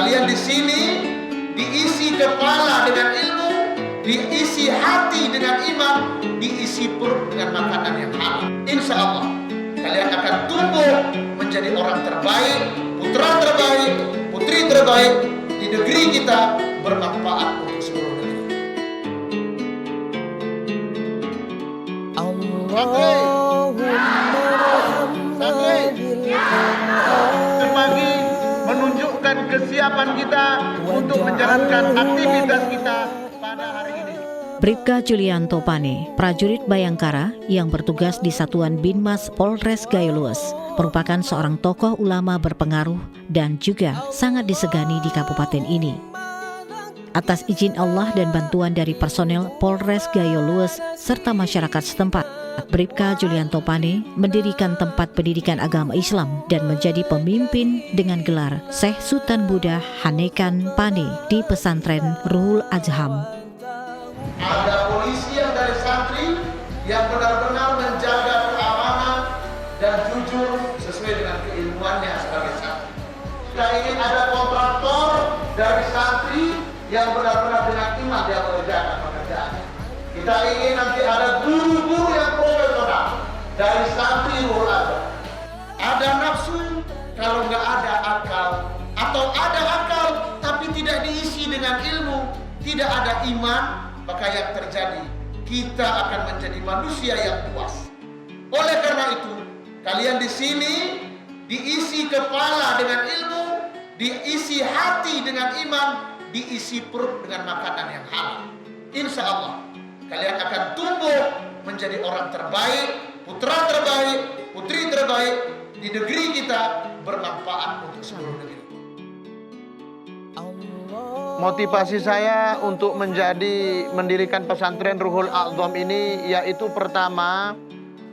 Kalian di sini diisi kepala dengan ilmu, diisi hati dengan iman, diisi perut dengan makanan yang halal. Insya Allah kalian akan tumbuh menjadi orang terbaik, putra terbaik, putri terbaik di negeri kita, bermanfaat untuk seluruh negeri. Semakin menunjukkan kesiapan kita untuk menjalankan aktivitas kita pada hari ini. Bribka Julianto Pane, prajurit Bayangkara yang bertugas di Satuan Binmas Polres Gayo Lues, merupakan seorang tokoh ulama berpengaruh dan juga sangat disegani di kabupaten ini. Atas izin Allah dan bantuan dari personel Polres Gayo Lues serta masyarakat setempat, Bribka Julianto Pane mendirikan tempat pendidikan agama Islam dan menjadi pemimpin dengan gelar Syekh Sultan Buddha Hanekan Pane di pesantren Ruhul Azham. Ada polisi yang dari santri yang benar-benar menjaga keamanan dan jujur sesuai dengan keilmuannya sebagai santri. Kita ingin ada kontraktor dari santri yang benar-benar dengan iman dia mengerjakan pekerjaannya. Kita ingin nanti ada guru-guru yang profesional dari santri Ruhul Azham. Ada nafsu kalau nggak ada akal, atau ada akal tapi tidak diisi dengan ilmu, tidak ada iman, maka yang terjadi kita akan menjadi manusia yang puas. Oleh karena itu, kalian di sini diisi kepala dengan ilmu, diisi hati dengan iman, diisi perut dengan makanan yang halal. Insya Allah kalian akan tumbuh menjadi orang terbaik, putra terbaik, putri terbaik di negeri kita, bermanfaat untuk seluruh negeri. Motivasi saya untuk mendirikan pesantren Ruhul Azham ini yaitu pertama,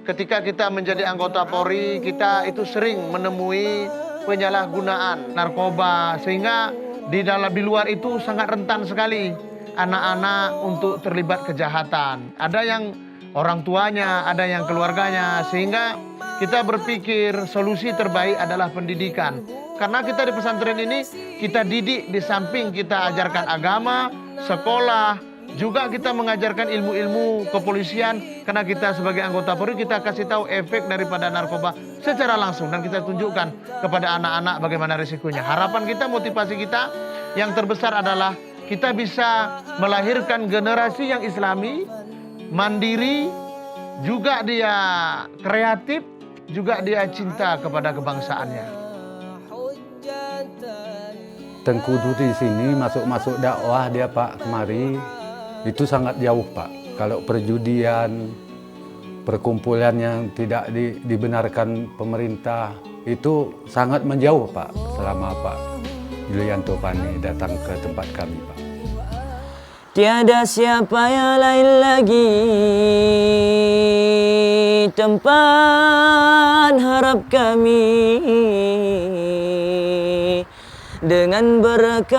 ketika kita menjadi anggota Polri, kita itu sering menemui penyalahgunaan narkoba, sehingga di luar itu sangat rentan sekali anak-anak untuk terlibat kejahatan. Ada yang orang tuanya, ada yang keluarganya, sehingga kita berpikir solusi terbaik adalah pendidikan. Karena kita di pesantren ini, kita didik di samping kita ajarkan agama, sekolah, juga kita mengajarkan ilmu-ilmu kepolisian. Karena kita sebagai anggota Polri, kita kasih tahu efek daripada narkoba secara langsung. Dan kita tunjukkan kepada anak-anak bagaimana risikonya. Harapan kita, motivasi kita yang terbesar adalah kita bisa melahirkan generasi yang islami, mandiri, juga dia kreatif, juga dia cinta kepada kebangsaannya. Tengkudu di sini masuk dakwah dia Pak kemari itu sangat jauh Pak. Kalau perjudian, perkumpulan yang tidak dibenarkan pemerintah itu sangat menjauh Pak selama Pak Julianto Pane datang ke tempat kami Pak. Tiada siapa yang lain lagi tempat harap kami, dengan berkat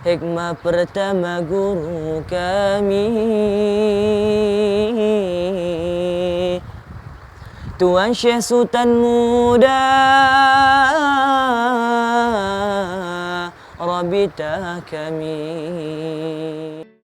hikmah pertama guru kami, Tuan Syekh Sultan Muda Rabita kami.